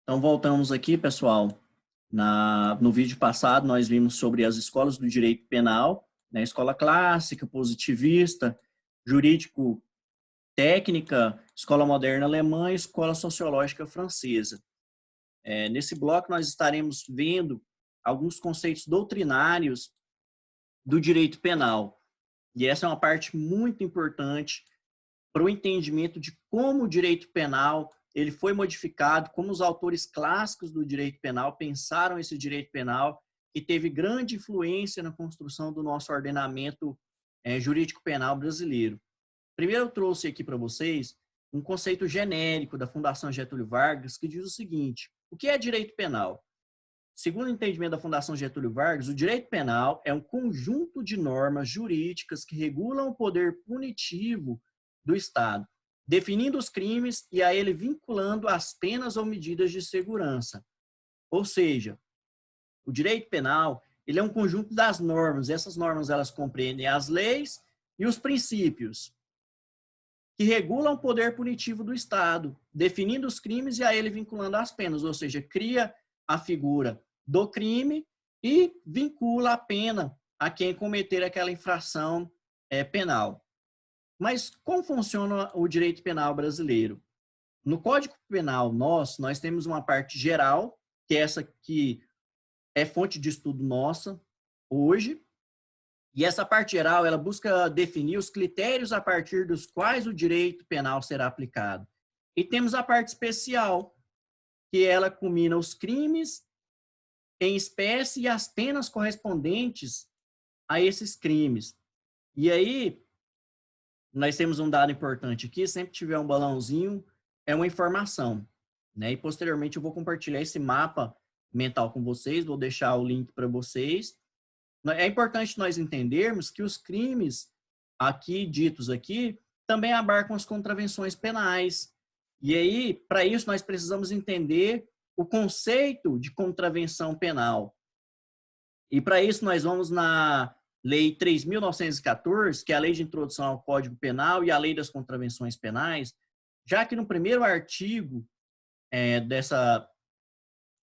Então, voltamos aqui, pessoal. No vídeo passado, nós vimos sobre as escolas do direito penal, né? Escola clássica, positivista, jurídico técnica, escola moderna alemã e escola sociológica francesa. Nesse bloco, nós estaremos vendo alguns conceitos doutrinários do direito penal. E essa é uma parte muito importante para o entendimento de como o direito penal ele foi modificado, como os autores clássicos do direito penal pensaram esse direito penal, que teve grande influência na construção do nosso ordenamento jurídico penal brasileiro. Primeiro eu trouxe aqui para vocês um conceito genérico da Fundação Getúlio Vargas, que diz o seguinte: o que é direito penal? Segundo o entendimento da Fundação Getúlio Vargas, o direito penal é um conjunto de normas jurídicas que regulam o poder punitivo do Estado, definindo os crimes e a ele vinculando as penas ou medidas de segurança. Ou seja, o direito penal ele é um conjunto das normas. Essas normas elas compreendem as leis e os princípios que regulam o poder punitivo do Estado, definindo os crimes e a ele vinculando as penas. Ou seja, cria a figura do crime e vincula a pena a quem cometer aquela infração penal. Mas como funciona o direito penal brasileiro? No Código Penal nós temos uma parte geral, que é essa que é fonte de estudo nossa hoje, e essa parte geral ela busca definir os critérios a partir dos quais o direito penal será aplicado. E temos a parte especial, que ela culmina os crimes em espécie e as penas correspondentes a esses crimes. E aí, nós temos um dado importante aqui, sempre que tiver um balãozinho, é uma informação, né? E posteriormente eu vou compartilhar esse mapa mental com vocês, vou deixar o link para vocês. É importante nós entendermos que os crimes aqui, ditos aqui, também abarcam as contravenções penais. E aí, para isso, nós precisamos entender o conceito de contravenção penal. E para isso nós vamos na Lei 3.914, que é a Lei de Introdução ao Código Penal e a Lei das Contravenções Penais, já que no primeiro artigo dessa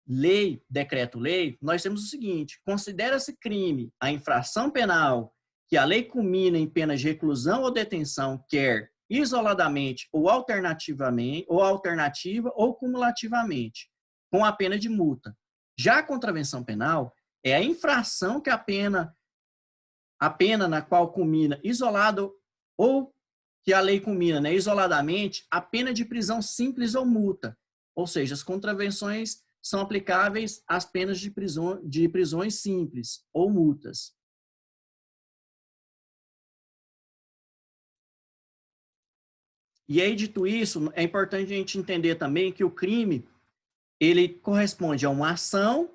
lei, decreto-lei, nós temos o seguinte: considera-se crime a infração penal que a lei culmina em pena de reclusão ou detenção, quer isoladamente ou alternativamente, ou alternativa ou cumulativamente, com a pena de multa. Já a contravenção penal é a infração que a pena na qual culmina isolado ou que a lei culmina, né, isoladamente, a pena de prisão simples ou multa. Ou seja, as contravenções são aplicáveis às penas de prisões simples ou multas. E aí, dito isso, é importante a gente entender também que o crime ele corresponde a uma ação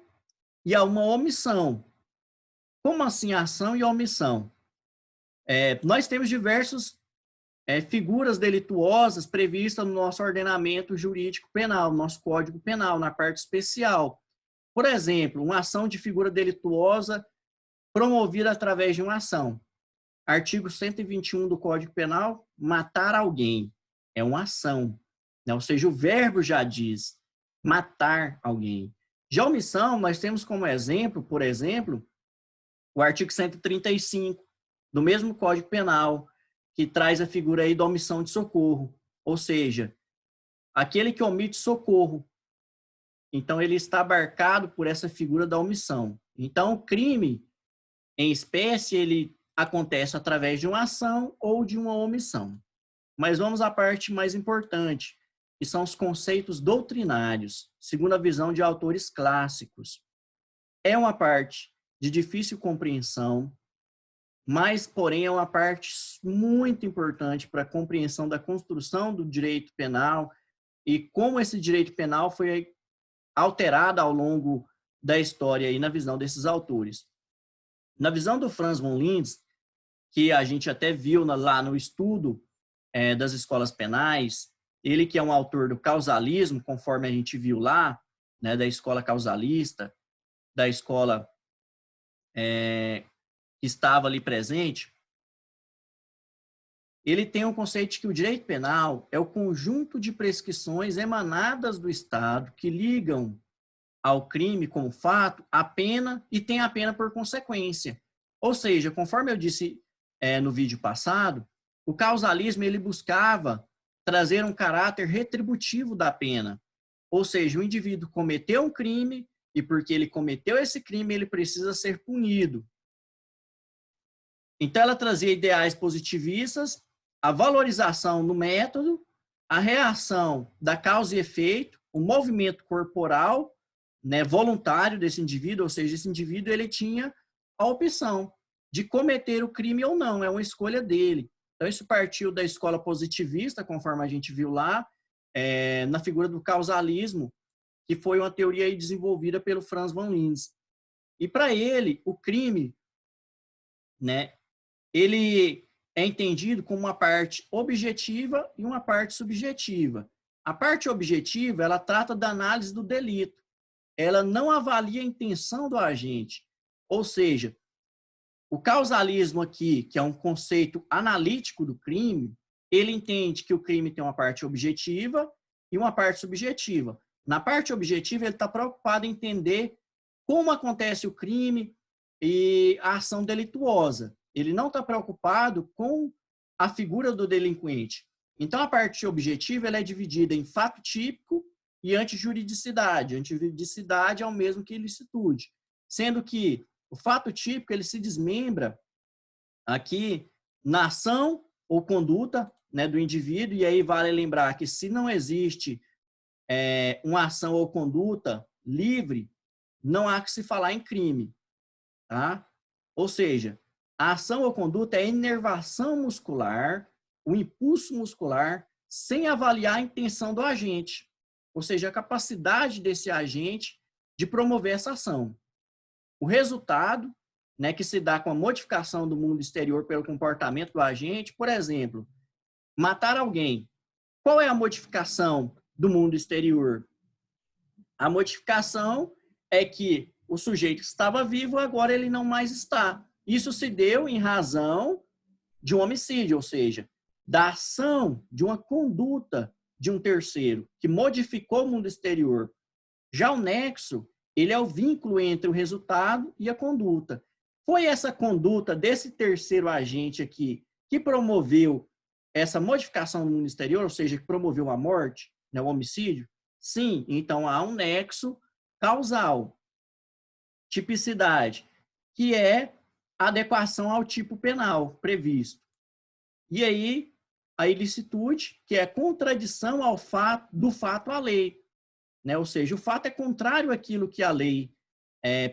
e a uma omissão. Como assim ação e omissão? Nós temos diversas figuras delituosas previstas no nosso ordenamento jurídico penal, no nosso Código Penal, na parte especial. Por exemplo, uma ação de figura delituosa promovida através de uma ação. Artigo 121 do Código Penal, matar alguém. É uma ação, né? Ou seja, o verbo já diz matar alguém. Já omissão, nós temos como exemplo, por exemplo, o artigo 135 do mesmo Código Penal, que traz a figura aí da omissão de socorro. Ou seja, aquele que omite socorro. Então, ele está abarcado por essa figura da omissão. Então, o crime em espécie, ele acontece através de uma ação ou de uma omissão. Mas vamos à parte mais importante, que são os conceitos doutrinários, segundo a visão de autores clássicos. É uma parte de difícil compreensão, mas, porém, é uma parte muito importante para a compreensão da construção do direito penal e como esse direito penal foi alterado ao longo da história e na visão desses autores. Na visão do Franz von Lindes, que a gente até viu lá no estudo das escolas penais, ele que é um autor do causalismo, conforme a gente viu lá, né, da escola causalista, da escola que estava ali presente, ele tem um conceito de que o direito penal é o conjunto de prescrições emanadas do Estado que ligam ao crime como fato a pena e tem a pena por consequência. Ou seja, conforme eu disse no vídeo passado, o causalismo ele buscava trazer um caráter retributivo da pena. Ou seja, o indivíduo cometeu um crime e porque ele cometeu esse crime, ele precisa ser punido. Então, ela trazia ideais positivistas, a valorização do método, a reação da causa e efeito, o movimento corporal, né, voluntário desse indivíduo, ou seja, esse indivíduo ele tinha a opção de cometer o crime ou não, é uma escolha dele. Então, isso partiu da escola positivista, conforme a gente viu lá, na figura do causalismo, que foi uma teoria aí desenvolvida pelo Frans von Linz. E para ele, o crime, né, ele é entendido como uma parte objetiva e uma parte subjetiva. A parte objetiva, ela trata da análise do delito. Ela não avalia a intenção do agente. Ou seja, o causalismo aqui, que é um conceito analítico do crime, ele entende que o crime tem uma parte objetiva e uma parte subjetiva. Na parte objetiva, ele está preocupado em entender como acontece o crime e a ação delituosa. Ele não está preocupado com a figura do delinquente. Então, a parte objetiva ela é dividida em fato típico e antijuridicidade. Antijuridicidade é o mesmo que ilicitude. Sendo que o fato típico ele se desmembra aqui na ação ou conduta, né, do indivíduo, e aí vale lembrar que se não existe uma ação ou conduta livre, não há que se falar em crime. Tá? Ou seja, a ação ou conduta é a inervação muscular, o impulso muscular, sem avaliar a intenção do agente. Ou seja, a capacidade desse agente de promover essa ação. O resultado, né, que se dá com a modificação do mundo exterior pelo comportamento do agente, por exemplo, matar alguém. Qual é a modificação do mundo exterior? A modificação é que o sujeito estava vivo, agora ele não mais está. Isso se deu em razão de um homicídio, ou seja, da ação, de uma conduta de um terceiro, que modificou o mundo exterior. Já o nexo, ele é o vínculo entre o resultado e a conduta. Foi essa conduta desse terceiro agente aqui que promoveu essa modificação no mundo exterior, ou seja, que promoveu a morte, né, o homicídio? Sim, então há um nexo causal. Tipicidade, que é a adequação ao tipo penal previsto. E aí, a ilicitude, que é contradição ao fato, do fato à lei. Né? Ou seja, o fato é contrário àquilo que a lei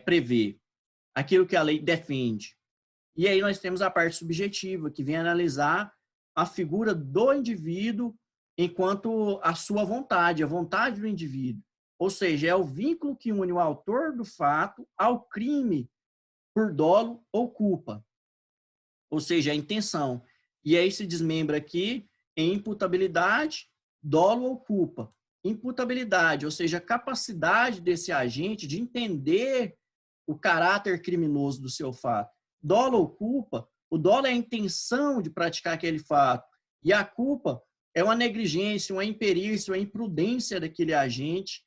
prevê, aquilo que a lei defende. E aí nós temos a parte subjetiva, que vem analisar a figura do indivíduo enquanto a sua vontade, a vontade do indivíduo. Ou seja, é o vínculo que une o autor do fato ao crime por dolo ou culpa. Ou seja, a intenção. E aí se desmembra aqui em imputabilidade, dolo ou culpa. Imputabilidade, ou seja, a capacidade desse agente de entender o caráter criminoso do seu fato. Dolo ou culpa, o dolo é a intenção de praticar aquele fato. E a culpa é uma negligência, uma imperícia, uma imprudência daquele agente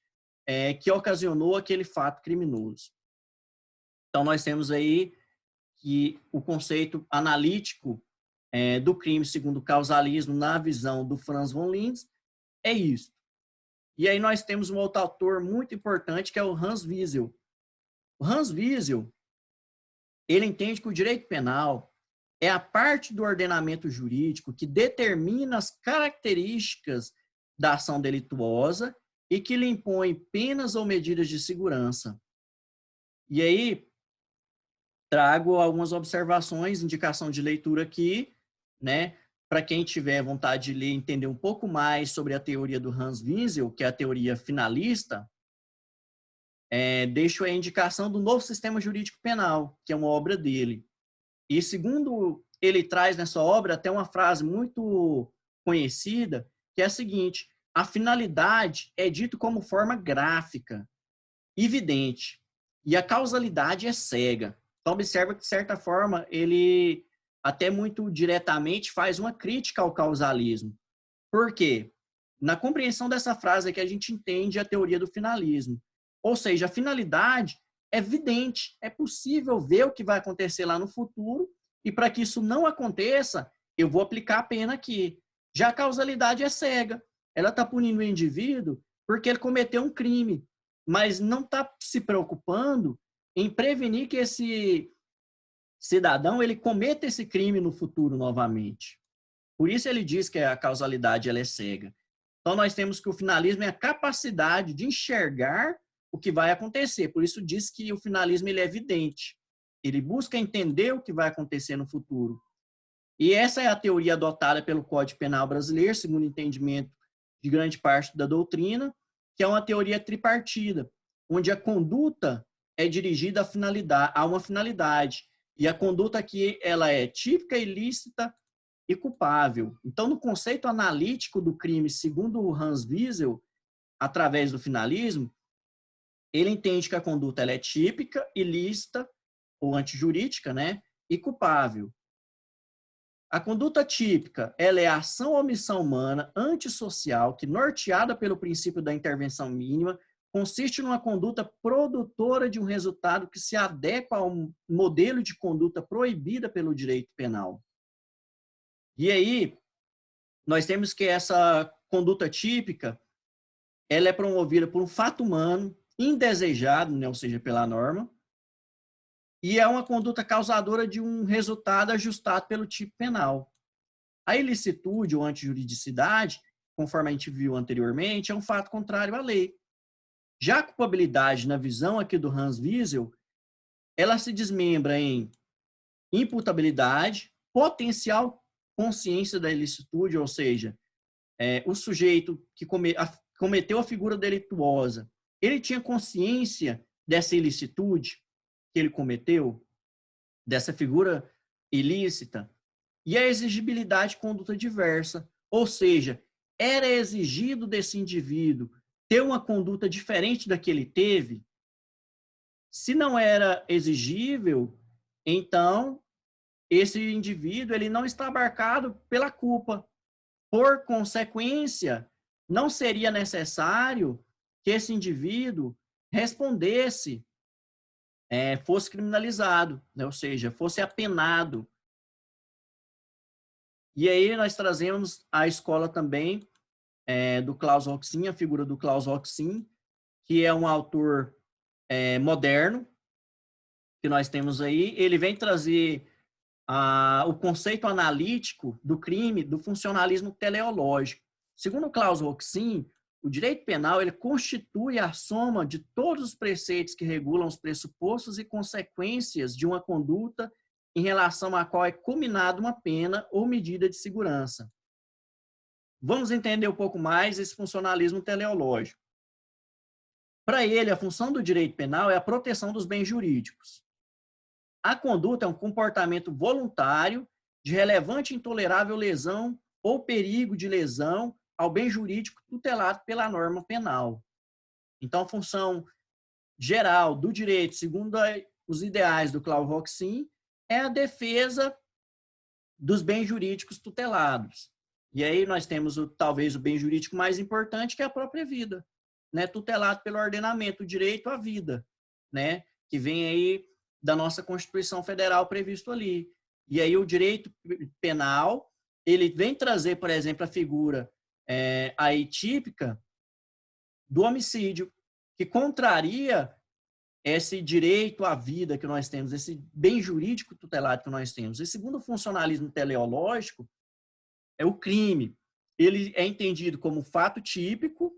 que ocasionou aquele fato criminoso. Então, nós temos aí que o conceito analítico do crime segundo o causalismo na visão do Frans von Linz é isso. E aí nós temos um outro autor muito importante que é o Hans Wiesel. O Hans Wiesel, ele entende que o direito penal é a parte do ordenamento jurídico que determina as características da ação delituosa e que lhe impõe penas ou medidas de segurança. E aí, trago algumas observações, indicação de leitura aqui, né? Para quem tiver vontade de ler, entender um pouco mais sobre a teoria do Hans Wiesel, que é a teoria finalista, deixo a indicação do Novo Sistema Jurídico Penal, que é uma obra dele. E segundo ele traz nessa obra até uma frase muito conhecida, que é a seguinte: a finalidade é dito como forma gráfica, evidente, e a causalidade é cega. Então, observa que, de certa forma, ele até muito diretamente, faz uma crítica ao causalismo. Por quê? Na compreensão dessa frase é que a gente entende a teoria do finalismo. Ou seja, a finalidade é evidente, é possível ver o que vai acontecer lá no futuro, e para que isso não aconteça, eu vou aplicar a pena aqui. Já a causalidade é cega. Ela está punindo o indivíduo porque ele cometeu um crime, mas não está se preocupando em prevenir que esse cidadão ele cometa esse crime no futuro novamente. Por isso ele diz que a causalidade ela é cega. Então nós temos que o finalismo é a capacidade de enxergar o que vai acontecer. Por isso diz que o finalismo ele é evidente. Ele busca entender o que vai acontecer no futuro. E essa é a teoria adotada pelo Código Penal brasileiro, segundo o entendimento de grande parte da doutrina, que é uma teoria tripartida, onde a conduta é dirigida a uma finalidade. E a conduta aqui ela é típica, ilícita e culpável. Então, no conceito analítico do crime, segundo o Hans Wiesel, através do finalismo, ele entende que a conduta ela é típica, ilícita ou antijurídica, né, e culpável. A conduta típica, ela é a ação ou omissão humana antissocial que, norteada pelo princípio da intervenção mínima, consiste numa conduta produtora de um resultado que se adequa a um modelo de conduta proibida pelo direito penal. E aí, nós temos que essa conduta típica, ela é promovida por um fato humano indesejado, né, ou seja, pela norma, e é uma conduta causadora de um resultado ajustado pelo tipo penal. A ilicitude ou antijuridicidade, conforme a gente viu anteriormente, é um fato contrário à lei. Já a culpabilidade, na visão aqui do Hans Wiesel, ela se desmembra em imputabilidade, potencial consciência da ilicitude, ou seja, o sujeito que cometeu a figura delituosa, ele tinha consciência dessa ilicitude que ele cometeu, dessa figura ilícita, e a exigibilidade de conduta diversa, ou seja, era exigido desse indivíduo ter uma conduta diferente da que ele teve. Se não era exigível, então esse indivíduo ele não está abarcado pela culpa. Por consequência, não seria necessário que esse indivíduo respondesse, fosse criminalizado, né? Ou seja, fosse apenado. E aí nós trazemos a escola também do Klaus Roxin, a figura do Klaus Roxin, que é um autor moderno, que nós temos aí. Ele vem trazer o conceito analítico do crime, do funcionalismo teleológico. Segundo Klaus Roxin, o direito penal ele constitui a soma de todos os preceitos que regulam os pressupostos e consequências de uma conduta em relação à qual é combinada uma pena ou medida de segurança. Vamos entender um pouco mais esse funcionalismo teleológico. Para ele, a função do direito penal é a proteção dos bens jurídicos. A conduta é um comportamento voluntário de relevante e intolerável lesão ou perigo de lesão ao bem jurídico tutelado pela norma penal. Então, a função geral do direito, segundo os ideais do Klaus Roxin, é a defesa dos bens jurídicos tutelados. E aí nós temos talvez o bem jurídico mais importante, que é a própria vida, né? Tutelado pelo ordenamento, o direito à vida, né? Que vem aí da nossa Constituição Federal previsto ali. E aí o direito penal, ele vem trazer, por exemplo, a figura aí típica do homicídio, que contraria esse direito à vida que nós temos, esse bem jurídico tutelado que nós temos. E segundo o funcionalismo teleológico, o crime, ele é entendido como fato típico,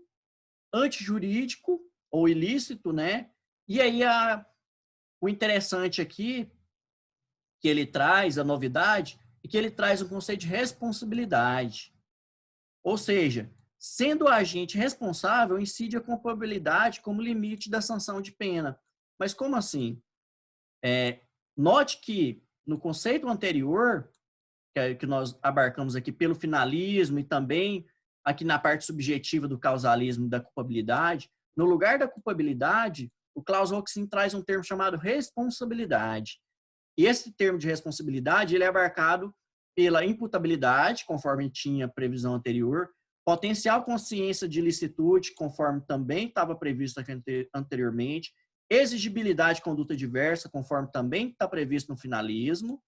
antijurídico ou ilícito, né? E aí o interessante aqui, que ele traz, a novidade, é que ele traz o conceito de responsabilidade. Ou seja, sendo o agente responsável, incide a culpabilidade como limite da sanção de pena. Mas como assim? Note que no conceito anterior, que nós abarcamos aqui pelo finalismo e também aqui na parte subjetiva do causalismo da culpabilidade, no lugar da culpabilidade, o Klaus Roxin traz um termo chamado responsabilidade. esse termo de responsabilidade ele é abarcado pela imputabilidade, conforme tinha previsão anterior, potencial consciência de ilicitude, conforme também estava previsto anteriormente, exigibilidade de conduta diversa, conforme também está previsto no finalismo,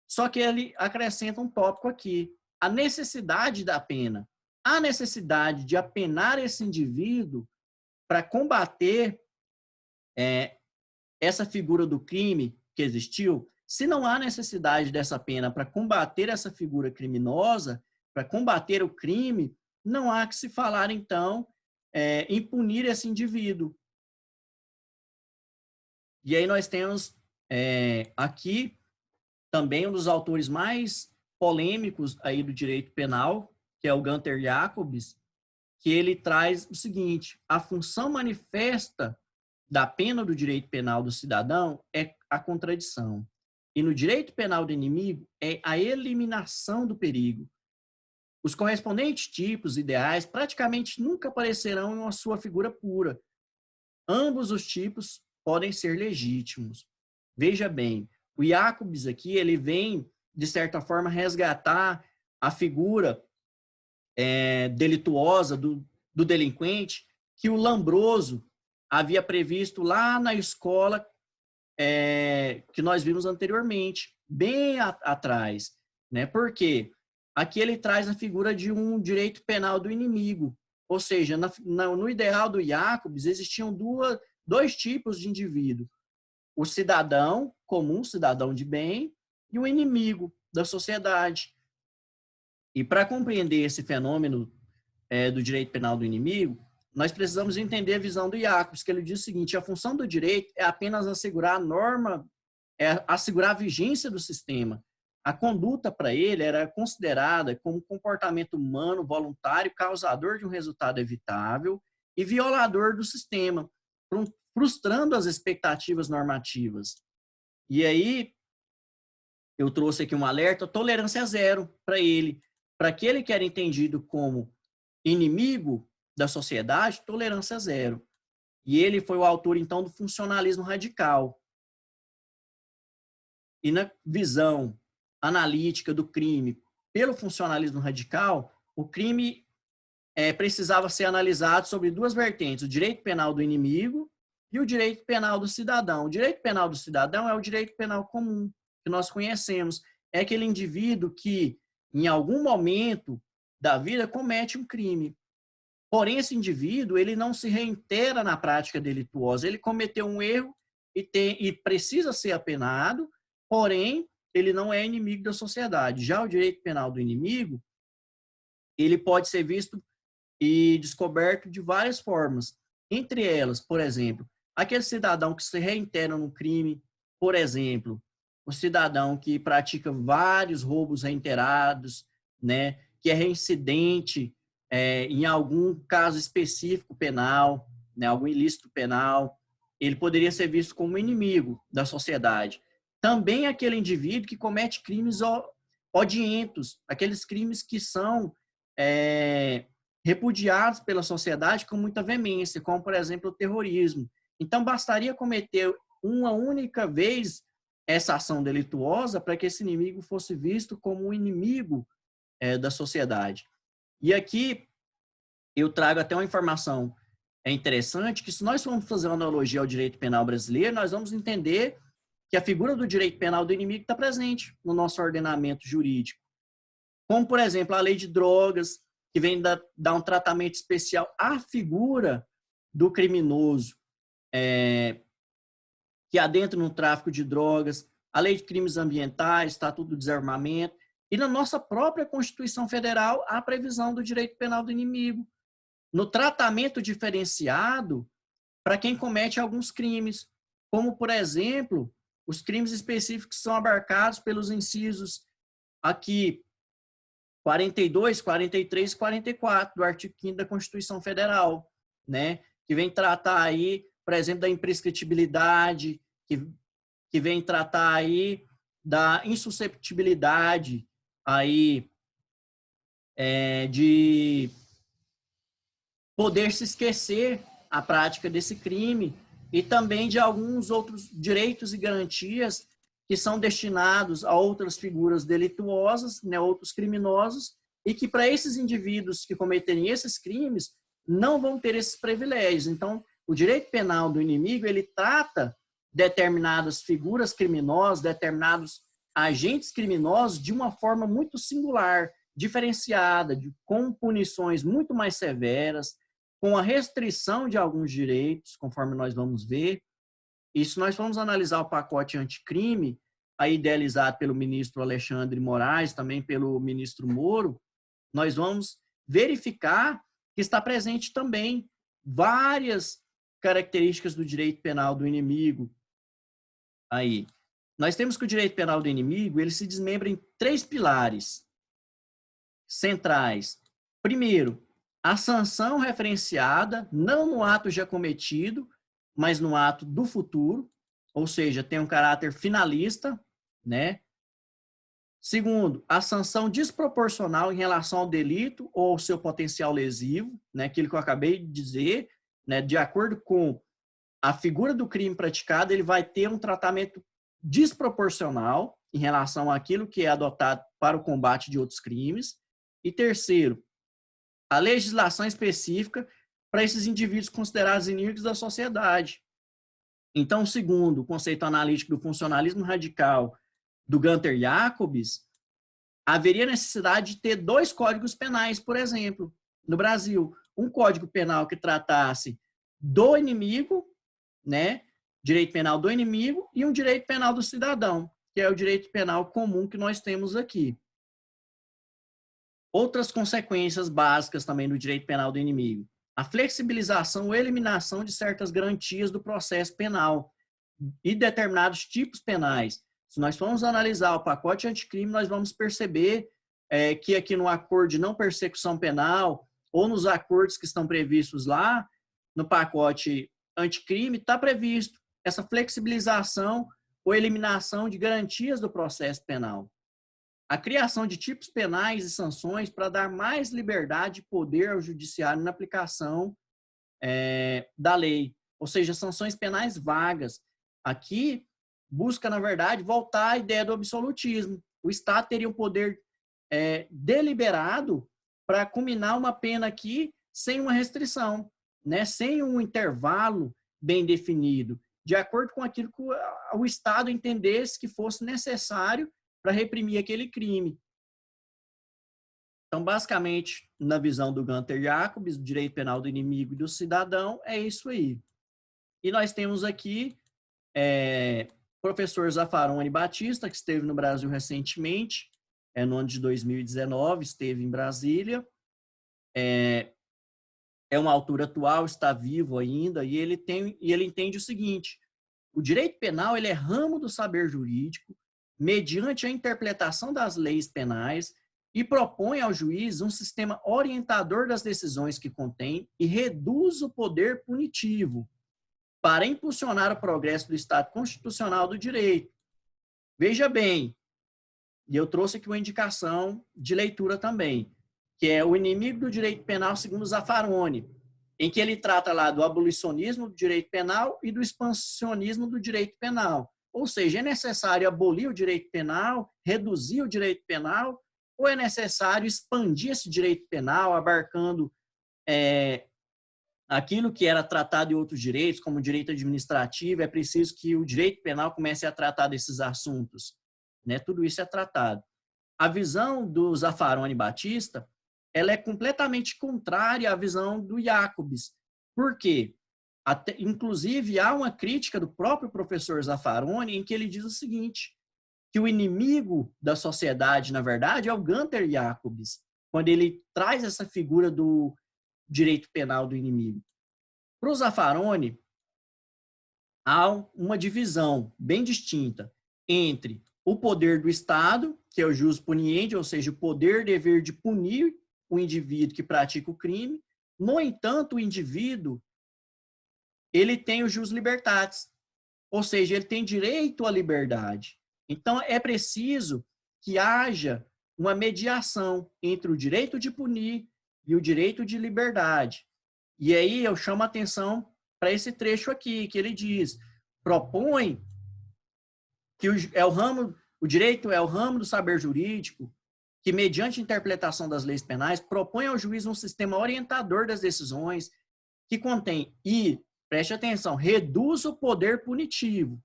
só que ele acrescenta um tópico aqui, a necessidade da pena, a necessidade de apenar esse indivíduo para combater essa figura do crime que existiu. Se não há necessidade dessa pena para combater essa figura criminosa, para combater o crime, não há que se falar, então, em punir esse indivíduo. E aí nós temos aqui também um dos autores mais polêmicos aí do direito penal, que é o Gunther Jacobs, que ele traz o seguinte: a função manifesta da pena do direito penal do cidadão é a contradição. E no direito penal do inimigo é a eliminação do perigo. Os correspondentes tipos ideais praticamente nunca aparecerão em uma sua figura pura. Ambos os tipos podem ser legítimos. Veja bem, o Jacobs aqui, ele vem, de certa forma, resgatar a figura delituosa do delinquente que o Lombroso havia previsto lá na escola que nós vimos anteriormente, bem atrás. Né? Por quê? Aqui ele traz a figura de um direito penal do inimigo. Ou seja, no ideal do Jacobs, existiam dois tipos de indivíduo. O cidadão comum, cidadão de bem, e o inimigo da sociedade. E para compreender esse fenômeno do direito penal do inimigo, nós precisamos entender a visão do Jacobs, que ele diz o seguinte: a função do direito é apenas assegurar a norma, assegurar a vigência do sistema. A conduta para ele era considerada como comportamento humano voluntário causador de um resultado evitável e violador do sistema, frustrando as expectativas normativas. E aí, eu trouxe aqui um alerta: tolerância zero para ele. Para aquele que era entendido como inimigo da sociedade, tolerância zero. E ele foi o autor, então, do funcionalismo radical. E na visão analítica do crime pelo funcionalismo radical, o crime precisava ser analisado sobre duas vertentes: o direito penal do inimigo e o direito penal do cidadão. O direito penal do cidadão é o direito penal comum, que nós conhecemos. É aquele indivíduo que, em algum momento da vida, comete um crime. Porém, esse indivíduo, ele não se reitera na prática delituosa. Ele cometeu um erro e precisa ser apenado, porém, ele não é inimigo da sociedade. Já o direito penal do inimigo, ele pode ser visto e descoberto de várias formas. Entre elas, por exemplo, aquele cidadão que se reitera no crime, por exemplo, o cidadão que pratica vários roubos reiterados, né, que é reincidente em algum caso específico penal, né, algum ilícito penal, ele poderia ser visto como inimigo da sociedade. Também aquele indivíduo que comete crimes odientos, aqueles crimes que são repudiados pela sociedade com muita veemência, como, por exemplo, o terrorismo. Então, bastaria cometer uma única vez essa ação delituosa para que esse inimigo fosse visto como um inimigo da sociedade. E aqui eu trago até uma informação interessante, que se nós formos fazer uma analogia ao direito penal brasileiro, nós vamos entender que a figura do direito penal do inimigo está presente no nosso ordenamento jurídico. Como, por exemplo, a lei de drogas, que vem dar um tratamento especial à figura do criminoso, que adentra no tráfico de drogas, a lei de crimes ambientais, Estatuto do Desarmamento, e na nossa própria Constituição Federal, há a previsão do direito penal do inimigo, no tratamento diferenciado para quem comete alguns crimes, como, por exemplo, os crimes específicos que são abarcados pelos incisos aqui 42, 43 e 44 do artigo 5º da Constituição Federal, né? Que vem tratar aí, por exemplo, da imprescritibilidade, que vem tratar aí da insusceptibilidade aí de poder se esquecer a prática desse crime, e também de alguns outros direitos e garantias que são destinados a outras figuras delituosas, né, outros criminosos, e que para esses indivíduos que cometerem esses crimes, não vão ter esses privilégios. Então, o direito penal do inimigo, ele trata determinadas figuras criminosas, determinados agentes criminosos de uma forma muito singular, diferenciada, com punições muito mais severas, com a restrição de alguns direitos, conforme nós vamos ver. E se nós formos analisar o pacote anticrime, aí idealizado pelo ministro Alexandre Moraes, também pelo ministro Moro, nós vamos verificar que está presente também várias características do direito penal do inimigo. Aí, nós temos que o direito penal do inimigo, ele se desmembra em 3 pilares centrais. Primeiro, a sanção referenciada, não no ato já cometido, mas no ato do futuro, ou seja, tem um caráter finalista, né? Segundo, a sanção desproporcional em relação ao delito ou ao seu potencial lesivo, né? Aquilo que eu acabei de dizer, né? De acordo com a figura do crime praticado, ele vai ter um tratamento desproporcional em relação àquilo que é adotado para o combate de outros crimes. E terceiro, a legislação específica para esses indivíduos considerados inimigos da sociedade. Então, segundo o conceito analítico do funcionalismo radical do Gunther Jacobs, haveria necessidade de ter 2 códigos penais, por exemplo, no Brasil. Um código penal que tratasse do inimigo, né, direito penal do inimigo, e um direito penal do cidadão, que é o direito penal comum que nós temos aqui. Outras consequências básicas também do direito penal do inimigo. A flexibilização ou eliminação de certas garantias do processo penal e determinados tipos penais. Se nós formos analisar o pacote anticrime, nós vamos perceber que aqui no acordo de não persecução penal ou nos acordos que estão previstos lá no pacote anticrime, está previsto essa flexibilização ou eliminação de garantias do processo penal. A criação de tipos penais e sanções para dar mais liberdade e poder ao judiciário na aplicação da lei, ou seja, sanções penais vagas. Aqui busca, na verdade, voltar à ideia do absolutismo. O Estado teria um poder deliberado para culminar uma pena aqui sem uma restrição, né? Sem um intervalo bem definido, de acordo com aquilo que o Estado entendesse que fosse necessário para reprimir aquele crime. Então, basicamente, na visão do Gunther Jacobs, o direito penal do inimigo e do cidadão, é isso aí. E nós temos aqui o professor Zaffaroni Batista, que esteve no Brasil recentemente, no ano de 2019, esteve em Brasília. É um autor atual, está vivo ainda, e ele entende o seguinte: o direito penal ele é ramo do saber jurídico, mediante a interpretação das leis penais, e propõe ao juiz um sistema orientador das decisões que contém e reduz o poder punitivo para impulsionar o progresso do Estado constitucional do direito. Veja bem, e eu trouxe aqui uma indicação de leitura também, que é O Inimigo do Direito Penal segundo Zaffaroni, em que ele trata lá do abolicionismo do direito penal e do expansionismo do direito penal. Ou seja, é necessário abolir o direito penal, reduzir o direito penal, ou é necessário expandir esse direito penal, abarcando aquilo que era tratado em outros direitos, como o direito administrativo? É preciso que o direito penal comece a tratar desses assuntos, né? Tudo isso é tratado. A visão do Zaffaroni Batista, ela é completamente contrária à visão do Jacobs. Por quê? Inclusive, há uma crítica do próprio professor Zaffaroni em que ele diz o seguinte, que o inimigo da sociedade, na verdade, é o Gunther Jacobs, quando ele traz essa figura do direito penal do inimigo. Para o Zaffaroni, há uma divisão bem distinta entre o poder do Estado, que é o jus puniendi, ou seja, o poder dever de punir o indivíduo que pratica o crime. No entanto, o indivíduo ele tem o jus libertatis, ou seja, ele tem direito à liberdade. Então, é preciso que haja uma mediação entre o direito de punir e o direito de liberdade. E aí eu chamo a atenção para esse trecho aqui, que ele diz, propõe que o direito é o ramo do saber jurídico que, mediante a interpretação das leis penais, propõe ao juiz um sistema orientador das decisões que contém e, preste atenção, reduz o poder punitivo.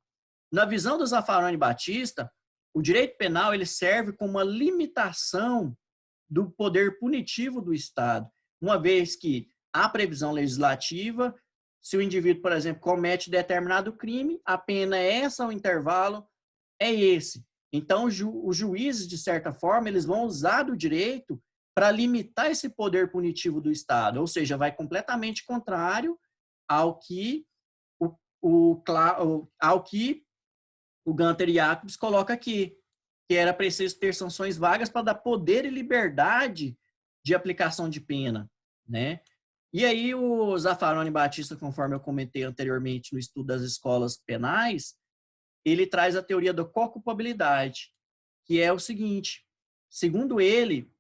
Na visão do Zaffaroni Batista, o direito penal ele serve como uma limitação do poder punitivo do Estado, uma vez que há previsão legislativa, se o indivíduo, por exemplo, comete determinado crime, a pena é essa, o intervalo é esse. Então, os juízes, de certa forma, eles vão usar do direito para limitar esse poder punitivo do Estado, ou seja, vai completamente contrário ao que o Gunther Jacobs coloca aqui, que era preciso ter sanções vagas para dar poder e liberdade de aplicação de pena, né? E aí o Zaffaroni Batista, conforme eu comentei anteriormente no estudo das escolas penais, ele traz a teoria da co-culpabilidade, que é o seguinte, segundo ele,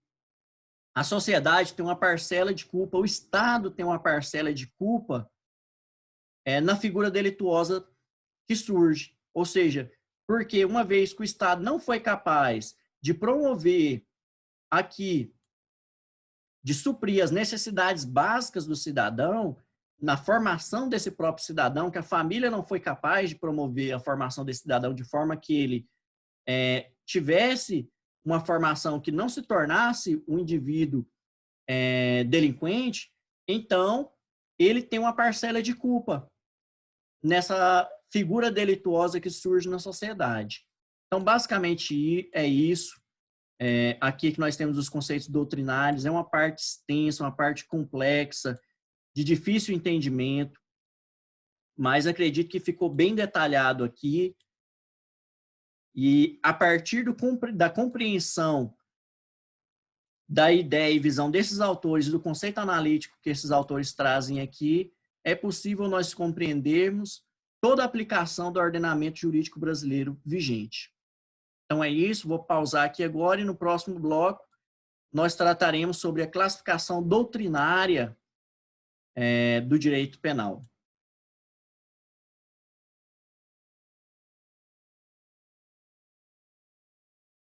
a sociedade tem uma parcela de culpa, o Estado tem uma parcela de culpa na figura delituosa que surge. Ou seja, porque uma vez que o Estado não foi capaz de promover aqui, de suprir as necessidades básicas do cidadão, na formação desse próprio cidadão, que a família não foi capaz de promover a formação desse cidadão de forma que ele tivesse uma formação que não se tornasse um indivíduo delinquente, então ele tem uma parcela de culpa nessa figura delituosa que surge na sociedade. Então, basicamente, é isso. Aqui que nós temos os conceitos doutrinários, é uma parte extensa, uma parte complexa, de difícil entendimento, mas acredito que ficou bem detalhado aqui. E a partir da compreensão da ideia e visão desses autores, do conceito analítico que esses autores trazem aqui, é possível nós compreendermos toda a aplicação do ordenamento jurídico brasileiro vigente. Então é isso, vou pausar aqui agora e no próximo bloco nós trataremos sobre a classificação doutrinária do direito penal.